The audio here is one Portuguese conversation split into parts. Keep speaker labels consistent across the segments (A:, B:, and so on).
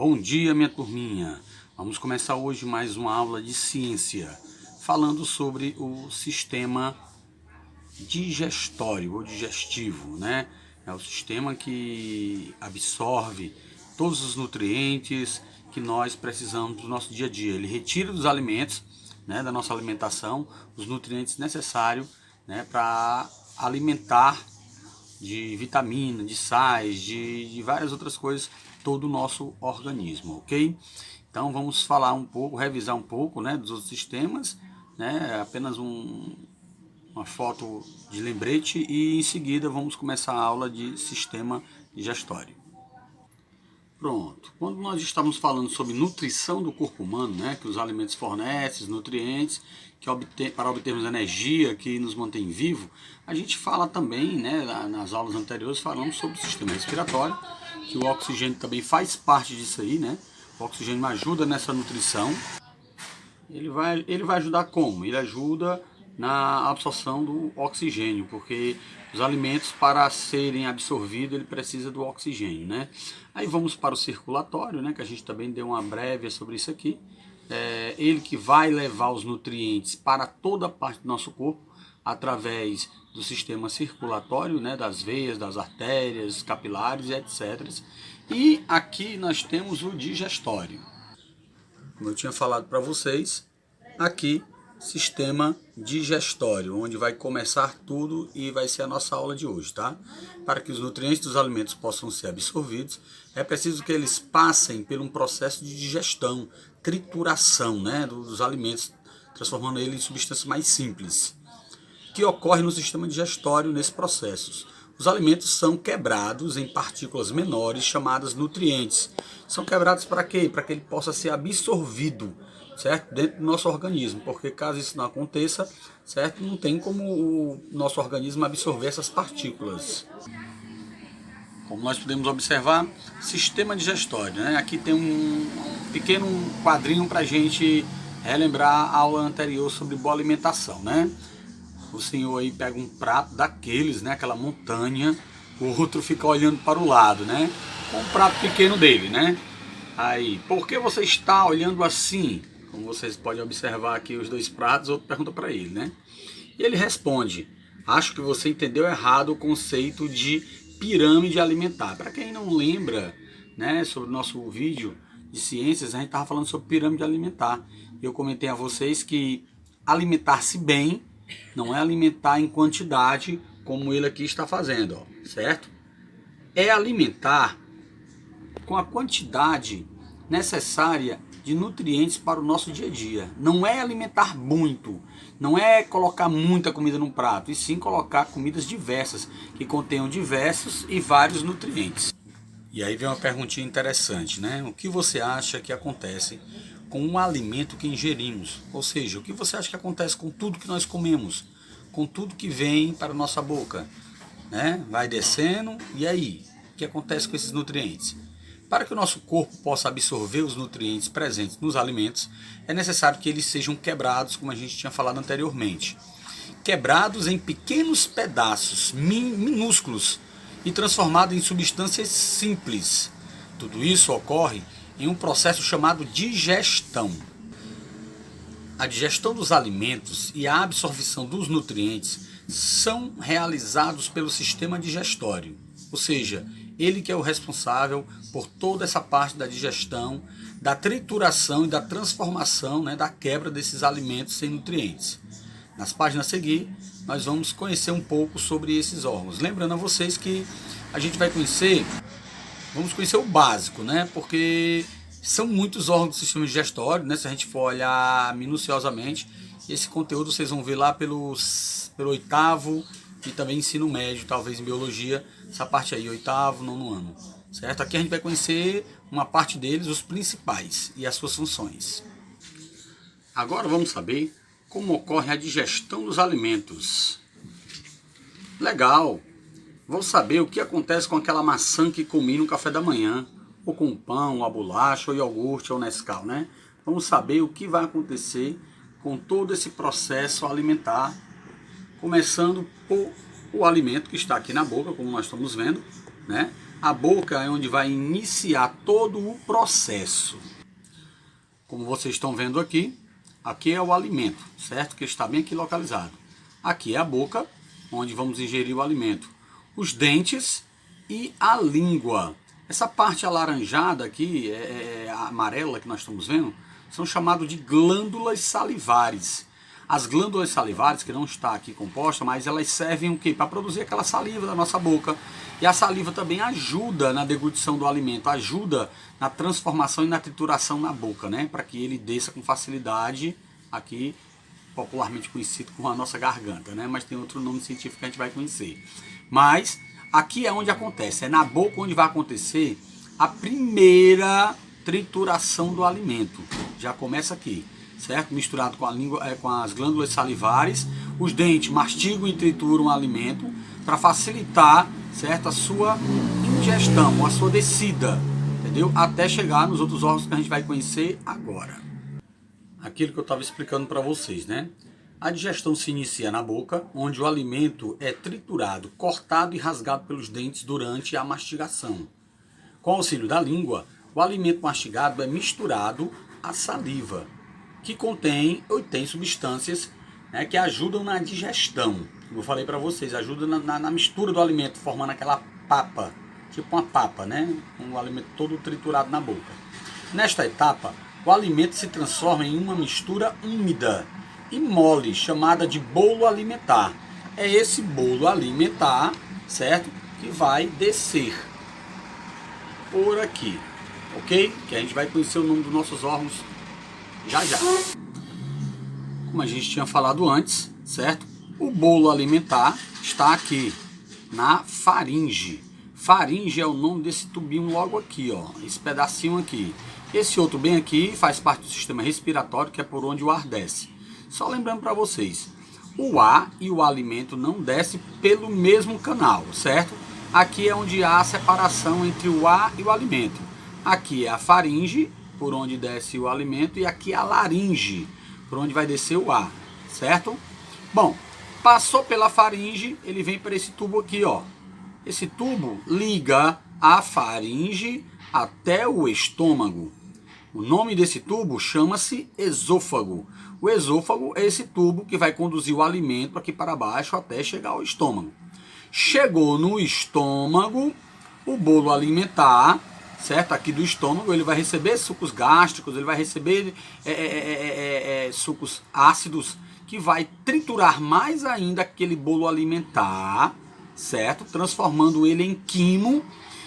A: Bom dia, minha turminha. Vamos começar hoje mais uma aula de ciência, falando sobre o sistema digestório ou digestivo, né? É o sistema que absorve todos os nutrientes que nós precisamos do nosso dia a dia. Ele retira dos alimentos, né, da nossa alimentação, os nutrientes necessários, né, para alimentar de vitamina, de sais, de várias outras coisas, todo o nosso organismo, ok? Então vamos falar um pouco, revisar um pouco, né, dos outros sistemas, né, apenas uma foto de lembrete e em seguida vamos começar a aula de sistema digestório. Pronto, quando nós estamos falando sobre nutrição do corpo humano, né, que os alimentos fornecem, os nutrientes, para obtermos energia que nos mantém vivo, a gente fala também, né, nas aulas anteriores, falamos sobre o sistema respiratório, que o oxigênio também faz parte disso aí, né? O oxigênio ajuda nessa nutrição. Ele vai ajudar como? Ele ajuda na absorção do oxigênio, porque os alimentos, para serem absorvidos, ele precisa do oxigênio, né? Aí vamos para o circulatório, né, que a gente também deu uma breve sobre isso aqui. Ele que vai levar os nutrientes para toda a parte do nosso corpo, através do sistema circulatório, né, das veias, das artérias, capilares e etc. E aqui nós temos o digestório. Como eu tinha falado para vocês, aqui sistema digestório, onde vai começar tudo e vai ser a nossa aula de hoje, tá? Para que os nutrientes dos alimentos possam ser absorvidos, é preciso que eles passem por um processo de digestão, trituração, né, dos alimentos, transformando ele em substâncias mais simples, que ocorre no sistema digestório nesse processo. Os alimentos são quebrados em partículas menores chamadas nutrientes. São quebrados para quê? Para que ele possa ser absorvido, certo? Dentro do nosso organismo, porque caso isso não aconteça, certo? Não tem como o nosso organismo absorver essas partículas. Como nós podemos observar, sistema digestório, né? Aqui tem um pequeno quadrinho para a gente relembrar a aula anterior sobre boa alimentação, né? O senhor aí pega um prato daqueles, né, aquela montanha, o outro fica olhando para o lado, né, com um prato pequeno dele, né. Aí, por que você está olhando assim? Como vocês podem observar aqui os dois pratos, o outro pergunta para ele, né. E ele responde: acho que você entendeu errado o conceito de pirâmide alimentar. Para quem não lembra, né, sobre o nosso vídeo de ciências, a gente estava falando sobre pirâmide alimentar. Eu comentei a vocês que alimentar-se bem não é alimentar em quantidade, como ele aqui está fazendo, ó, certo? É alimentar com a quantidade necessária de nutrientes para o nosso dia a dia. Não é alimentar muito, não é colocar muita comida num prato, e sim colocar comidas diversas, que contenham diversos e vários nutrientes. E aí vem uma perguntinha interessante, né? O que você acha que acontece com o alimento que ingerimos? Ou seja, o que você acha que acontece com tudo que nós comemos? Com tudo que vem para a nossa boca, né? Vai descendo, e aí? O que acontece com esses nutrientes? Para que o nosso corpo possa absorver os nutrientes presentes nos alimentos, é necessário que eles sejam quebrados, como a gente tinha falado anteriormente. Quebrados em pequenos pedaços minúsculos e transformados em substâncias simples. Tudo isso ocorre em um processo chamado digestão. A digestão dos alimentos e a absorção dos nutrientes são realizados pelo sistema digestório, ou seja, ele que é o responsável por toda essa parte da digestão, da trituração e da transformação, né, da quebra desses alimentos sem nutrientes. Nas páginas a seguir, nós vamos conhecer um pouco sobre esses órgãos. Lembrando a vocês que a gente vai vamos conhecer o básico, né? Porque são muitos órgãos do sistema digestório, né? Se a gente for olhar minuciosamente, esse conteúdo vocês vão ver lá pelo oitavo e também ensino médio, talvez em biologia, essa parte aí, oitavo, nono ano, certo? Aqui a gente vai conhecer uma parte deles, os principais e as suas funções. Agora vamos saber como ocorre a digestão dos alimentos. Legal! Vou saber o que acontece com aquela maçã que comi no café da manhã, ou com o pão, a bolacha, ou iogurte, ou Nescau, né? Vamos saber o que vai acontecer com todo esse processo alimentar, começando por o alimento que está aqui na boca, como nós estamos vendo, né? A boca é onde vai iniciar todo o processo. Como vocês estão vendo aqui, aqui é o alimento, certo? Que está bem aqui localizado. Aqui é a boca, onde vamos ingerir o alimento. Os dentes e a língua. Essa parte alaranjada aqui, a amarela que nós estamos vendo, são chamados de glândulas salivares. As glândulas salivares, que não está aqui composta, mas elas servem o quê? Para produzir aquela saliva da nossa boca. E a saliva também ajuda na deglutição do alimento, ajuda na transformação e na trituração na boca, né? Para que ele desça com facilidade, aqui popularmente conhecido como a nossa garganta, né? Mas tem outro nome científico que a gente vai conhecer. Mas aqui é onde acontece, é na boca onde vai acontecer a primeira trituração do alimento. Já começa aqui, certo? Misturado com a língua, com as glândulas salivares, os dentes mastigam e trituram o alimento para facilitar, certo, a sua ingestão, a sua descida, entendeu? Até chegar nos outros órgãos que a gente vai conhecer agora. Aquilo que eu estava explicando para vocês, né? A digestão se inicia na boca, onde o alimento é triturado, cortado e rasgado pelos dentes durante a mastigação. Com o auxílio da língua, o alimento mastigado é misturado à saliva, que contém ou tem substâncias, né, que ajudam na digestão. Como eu falei para vocês, ajuda na mistura do alimento, formando aquela papa, tipo uma papa, né? Um alimento todo triturado na boca. Nesta etapa, o alimento se transforma em uma mistura úmida e mole, chamada de bolo alimentar. É esse bolo alimentar, certo? Que vai descer por aqui, ok? Que a gente vai conhecer o nome dos nossos órgãos já já. Como a gente tinha falado antes, certo? O bolo alimentar está aqui na faringe. Faringe é o nome desse tubinho logo aqui, ó, esse pedacinho aqui. Esse outro bem aqui faz parte do sistema respiratório, que é por onde o ar desce. Só lembrando para vocês, o ar e o alimento não descem pelo mesmo canal, certo? Aqui é onde há a separação entre o ar e o alimento. Aqui é a faringe, por onde desce o alimento, e aqui é a laringe, por onde vai descer o ar, certo? Bom, passou pela faringe, ele vem para esse tubo aqui, ó. Esse tubo liga a faringe até o estômago. O nome desse tubo chama-se esôfago. O esôfago é esse tubo que vai conduzir o alimento aqui para baixo até chegar ao estômago. Chegou no estômago, o bolo alimentar, certo? Aqui do estômago ele vai receber sucos gástricos, ele vai receber sucos ácidos, que vai triturar mais ainda aquele bolo alimentar, certo? Transformando ele em quimo,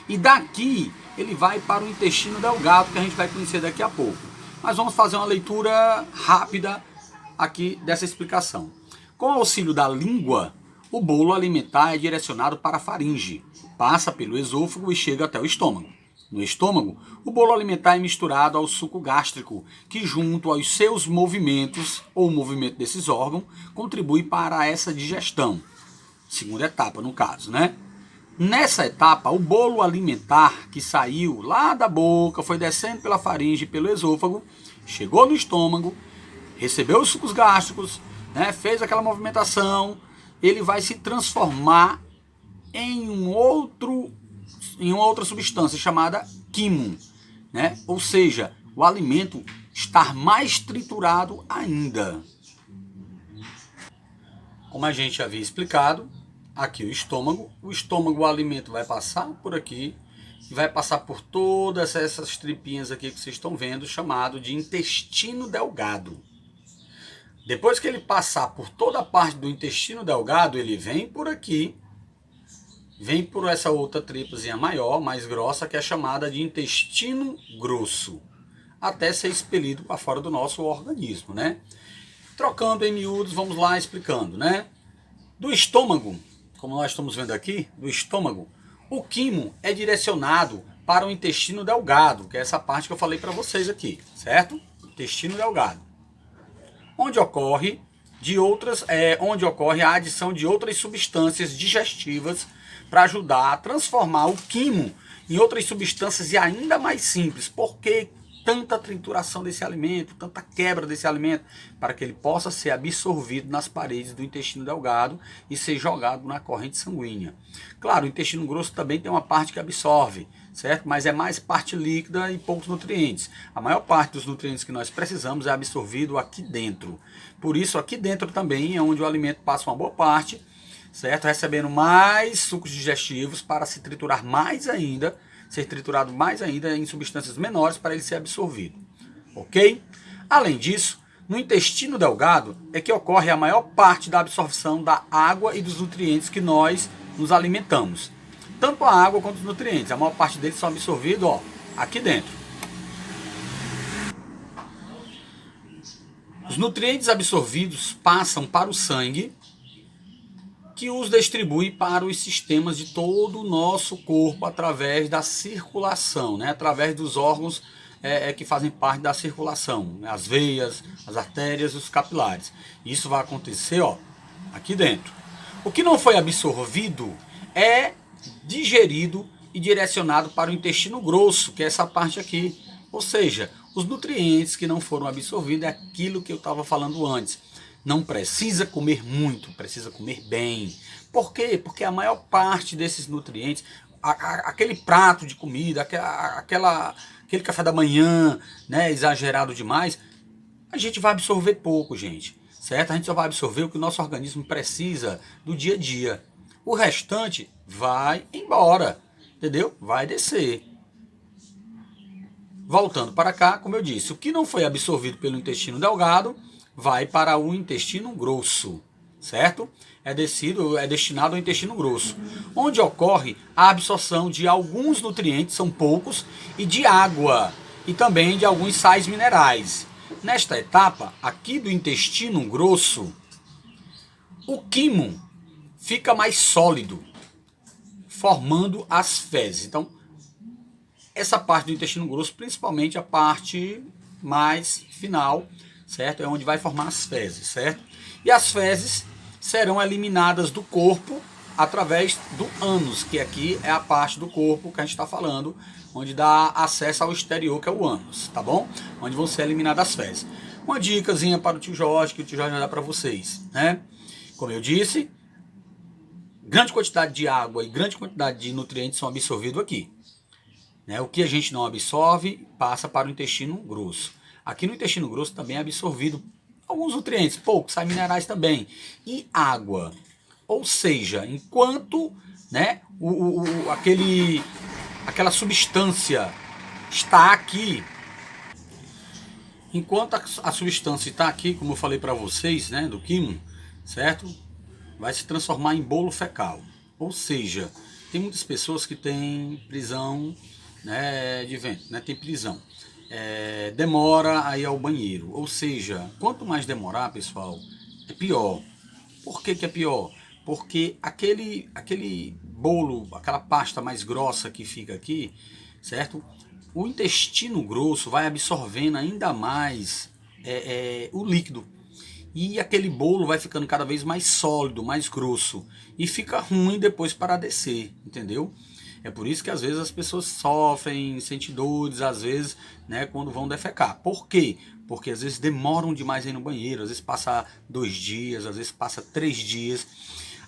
A: e daqui ele vai para o intestino delgado, que a gente vai conhecer daqui a pouco. Mas vamos fazer uma leitura rápida aqui dessa explicação. Com o auxílio da língua, o bolo alimentar é direcionado para a faringe, passa pelo esôfago e chega até o estômago. No estômago, o bolo alimentar é misturado ao suco gástrico, que junto aos seus movimentos, ou o movimento desses órgãos, contribui para essa digestão. Segunda etapa, no caso, né? Nessa etapa, o bolo alimentar que saiu lá da boca, foi descendo pela faringe e pelo esôfago, chegou no estômago, recebeu os sucos gástricos, né, fez aquela movimentação, ele vai se transformar em uma outra substância chamada quimo, né? Ou seja, o alimento está mais triturado ainda. Como a gente havia explicado, aqui o estômago, o alimento vai passar por aqui e vai passar por todas essas tripinhas aqui que vocês estão vendo, chamado de intestino delgado. Depois que ele passar por toda a parte do intestino delgado, ele vem por aqui, vem por essa outra tripazinha maior, mais grossa, que é chamada de intestino grosso, até ser expelido para fora do nosso organismo, né? Trocando em miúdos, vamos lá explicando, né? Do estômago, como nós estamos vendo aqui, do estômago, o quimo é direcionado para o intestino delgado, que é essa parte que eu falei para vocês aqui, certo? Intestino delgado. Onde ocorre a adição de outras substâncias digestivas para ajudar a transformar o quimo em outras substâncias e ainda mais simples. Por que tanta trituração desse alimento, tanta quebra desse alimento, para que ele possa ser absorvido nas paredes do intestino delgado e ser jogado na corrente sanguínea. Claro, o intestino grosso também tem uma parte que absorve, certo? Mas é mais parte líquida e poucos nutrientes. A maior parte dos nutrientes que nós precisamos é absorvido aqui dentro. Por isso, aqui dentro também é onde o alimento passa uma boa parte, certo? Recebendo mais sucos digestivos para se triturar mais ainda, ser triturado mais ainda em substâncias menores para ele ser absorvido, ok? Além disso, no intestino delgado é que ocorre a maior parte da absorção da água e dos nutrientes que nós nos alimentamos. Tanto a água quanto os nutrientes, a maior parte deles são absorvidos, ó, aqui dentro. Os nutrientes absorvidos passam para o sangue, que os distribui para os sistemas de todo o nosso corpo através da circulação, né? Através dos órgãos que fazem parte da circulação, as veias, as artérias, os capilares. Isso vai acontecer, ó, aqui dentro. O que não foi absorvido é digerido e direcionado para o intestino grosso, que é essa parte aqui. Ou seja, os nutrientes que não foram absorvidos é aquilo que eu estava falando antes. Não precisa comer muito, precisa comer bem. Por quê? Porque a maior parte desses nutrientes, aquele prato de comida, aquele café da manhã, né, exagerado demais, a gente vai absorver pouco, gente. Certo? A gente só vai absorver o que o nosso organismo precisa do dia a dia. O restante vai embora, entendeu? Vai descer. Voltando para cá, como eu disse, o que não foi absorvido pelo intestino delgado vai para o intestino grosso, certo? É destinado ao intestino grosso, onde ocorre a absorção de alguns nutrientes, são poucos, e de água, e também de alguns sais minerais. Nesta etapa, aqui do intestino grosso, o quimo fica mais sólido, formando as fezes. Então, essa parte do intestino grosso, principalmente a parte mais final, certo? É onde vai formar as fezes, certo? E as fezes serão eliminadas do corpo através do ânus, que aqui é a parte do corpo que a gente está falando, onde dá acesso ao exterior, que é o ânus, tá bom? Onde vão ser eliminadas as fezes. Uma dicasinha para o tio Jorge, que o tio Jorge vai dar para vocês, né? Como eu disse, grande quantidade de água e grande quantidade de nutrientes são absorvidos aqui. Né? O que a gente não absorve passa para o intestino grosso. Aqui no intestino grosso também é absorvido alguns nutrientes, poucos, sais minerais também, e água. Ou seja, enquanto, né, aquela substância está aqui, enquanto a substância está aqui, como eu falei para vocês, né, do quimo, certo? Vai se transformar em bolo fecal. Ou seja, tem muitas pessoas que têm prisão, né, de ventre, né, tem prisão. Demora a ir ao banheiro. Ou seja, quanto mais demorar, pessoal, é pior. Por que é pior? Porque aquele bolo, aquela pasta mais grossa que fica aqui, certo? O intestino grosso vai absorvendo ainda mais o líquido. E aquele bolo vai ficando cada vez mais sólido, mais grosso. E fica ruim depois para descer, entendeu? É por isso que às vezes as pessoas sofrem, sentem dores, às vezes, né, quando vão defecar. Por quê? Porque às vezes demoram demais a ir no banheiro, às vezes passa 2 dias, às vezes passa 3 dias.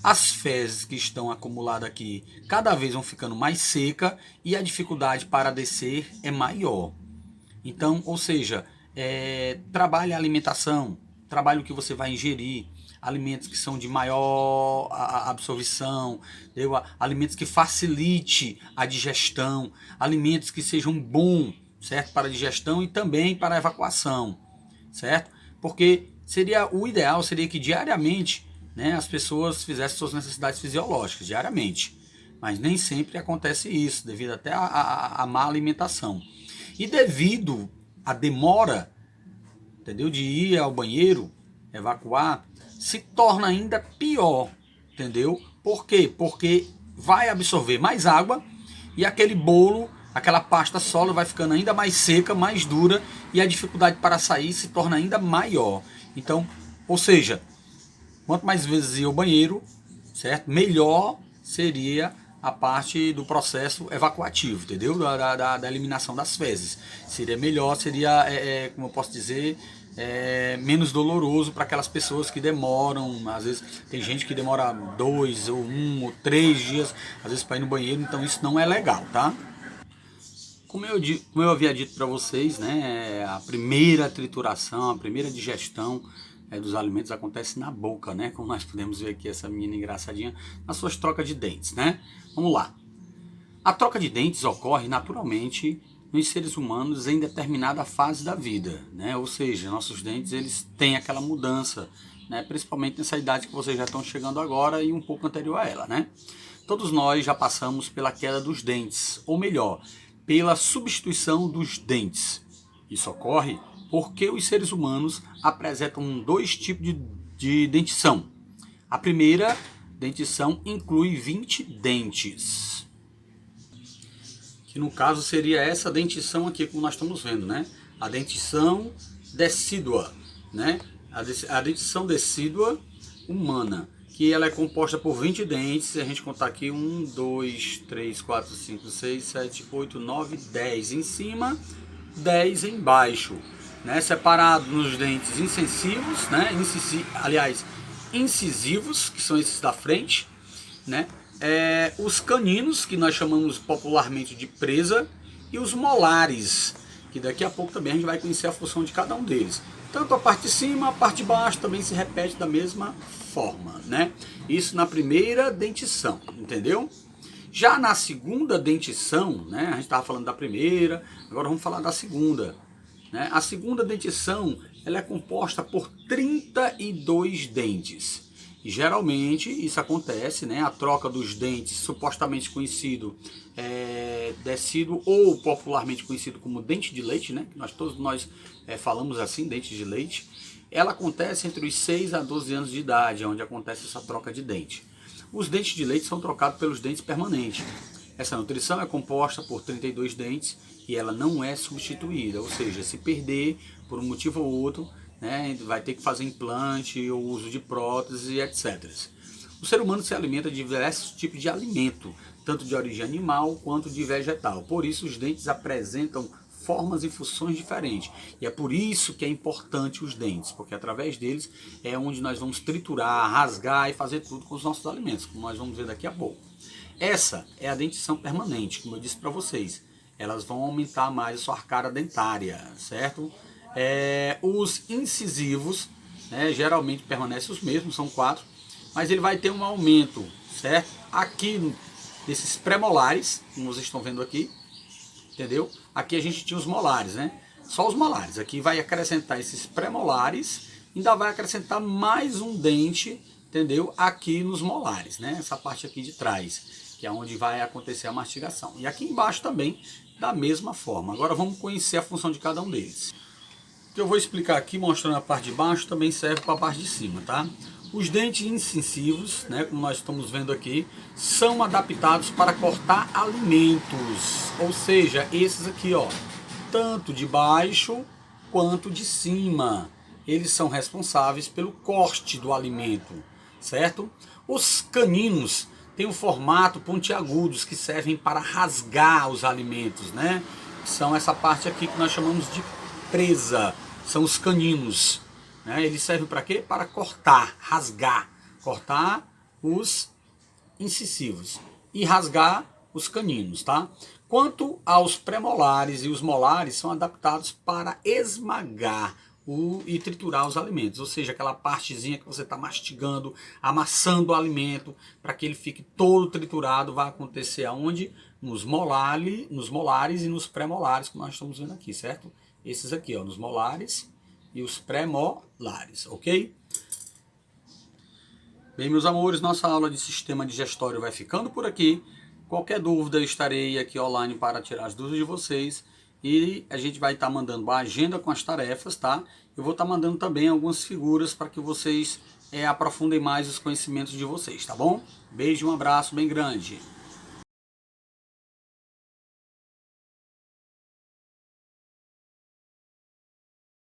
A: As fezes que estão acumuladas aqui cada vez vão ficando mais seca e a dificuldade para descer é maior. Então, ou seja, trabalhe a alimentação, trabalhe o que você vai ingerir, alimentos que são de maior absorção, alimentos que facilite a digestão, alimentos que sejam bons, certo, para a digestão e também para a evacuação, certo? Porque o ideal seria que diariamente, né, as pessoas fizessem suas necessidades fisiológicas, diariamente. Mas nem sempre acontece isso, devido até a má alimentação. E devido à demora, entendeu, de ir ao banheiro, evacuar, se torna ainda pior, entendeu? Por quê? Porque vai absorver mais água e aquele bolo, aquela pasta sólida vai ficando ainda mais seca, mais dura e a dificuldade para sair se torna ainda maior. Então, ou seja, quanto mais vezes ir ao banheiro, certo? Melhor seria a parte do processo evacuativo, entendeu? Da eliminação das fezes. Seria melhor, seria, como eu posso dizer, menos doloroso para aquelas pessoas que demoram. Às vezes tem gente que demora 2 ou 1 ou 3 dias, às vezes para ir no banheiro, então isso não é legal, tá? Como eu havia dito para vocês, né, a primeira trituração, a primeira digestão dos alimentos acontece na boca, né? Como nós podemos ver aqui essa menina engraçadinha nas suas trocas de dentes, né? Vamos lá. A troca de dentes ocorre naturalmente nos seres humanos em determinada fase da vida, né? Ou seja, nossos dentes eles têm aquela mudança, né? Principalmente nessa idade que vocês já estão chegando agora e um pouco anterior a ela, né? Todos nós já passamos pela queda dos dentes, ou melhor, pela substituição dos dentes. Isso ocorre porque os seres humanos apresentam 2 tipos de dentição. A primeira dentição inclui 20 dentes, que no caso seria essa dentição aqui, como nós estamos vendo, né? A dentição decídua, né? A dentição decídua humana, que ela é composta por 20 dentes. Se a gente contar aqui 1, 2, 3, 4, 5, 6, 7, 8, 9, 10 em cima, 10 embaixo, né? Separado nos dentes insensivos, né? Incisivos, que são esses da frente, né? Os caninos, que nós chamamos popularmente de presa, e os molares, que daqui a pouco também a gente vai conhecer a função de cada um deles. Tanto a parte de cima, a parte de baixo também se repete da mesma forma, né? Isso na primeira dentição, entendeu? Já na segunda dentição, né? A gente estava falando da primeira, agora vamos falar da segunda, né? A segunda dentição, ela é composta por 32 dentes. E geralmente isso acontece, né? A troca dos dentes, supostamente conhecido decíduo, ou popularmente conhecido como dente de leite, né? Todos nós falamos assim, dente de leite. Ela acontece entre os 6 a 12 anos de idade, onde acontece essa troca de dente. Os dentes de leite são trocados pelos dentes permanentes. Essa nutrição é composta por 32 dentes e ela não é substituída, ou seja, se perder por um motivo ou outro, né, vai ter que fazer implante ou uso de prótese, etc. O ser humano se alimenta de diversos tipos de alimento, tanto de origem animal quanto de vegetal. Por isso os dentes apresentam formas e funções diferentes. E é por isso que é importante os dentes, porque através deles é onde nós vamos triturar, rasgar e fazer tudo com os nossos alimentos, como nós vamos ver daqui a pouco. Essa é a dentição permanente, como eu disse para vocês. Elas vão aumentar mais a sua arcada dentária, certo? Os incisivos, né, geralmente permanecem os mesmos, são 4, mas ele vai ter um aumento, certo? Aqui desses pré-molares, como vocês estão vendo aqui, entendeu? Aqui a gente tinha os molares, né? Só os molares. Aqui vai acrescentar esses pré-molares, ainda vai acrescentar mais um dente, entendeu? Aqui nos molares, né? Essa parte aqui de trás, que é onde vai acontecer a mastigação. E aqui embaixo também, da mesma forma. Agora vamos conhecer a função de cada um deles. O que eu vou explicar aqui, mostrando a parte de baixo, também serve para a parte de cima, tá? Os dentes incisivos, né, como nós estamos vendo aqui, são adaptados para cortar alimentos. Ou seja, esses aqui, ó, tanto de baixo quanto de cima. Eles são responsáveis pelo corte do alimento, certo? Os caninos têm um formato pontiagudos que servem para rasgar os alimentos, né? São essa parte aqui que nós chamamos de presa, são os caninos. Eles servem para quê? Para cortar, rasgar, cortar os incisivos e rasgar os caninos, tá? Quanto aos pré-molares e os molares, são adaptados para esmagar e triturar os alimentos, ou seja, aquela partezinha que você está mastigando, amassando o alimento, para que ele fique todo triturado, vai acontecer aonde? Nos molares e nos pré-molares, como nós estamos vendo aqui, certo? Esses aqui, ó, nos molares e os pré-molares, ok? Bem, meus amores, nossa aula de sistema digestório vai ficando por aqui. Qualquer dúvida, eu estarei aqui online para tirar as dúvidas de vocês. E a gente vai estar mandando a agenda com as tarefas, tá? Eu vou estar mandando também algumas figuras para que vocês aprofundem mais os conhecimentos de vocês, tá bom? Beijo, um abraço bem grande.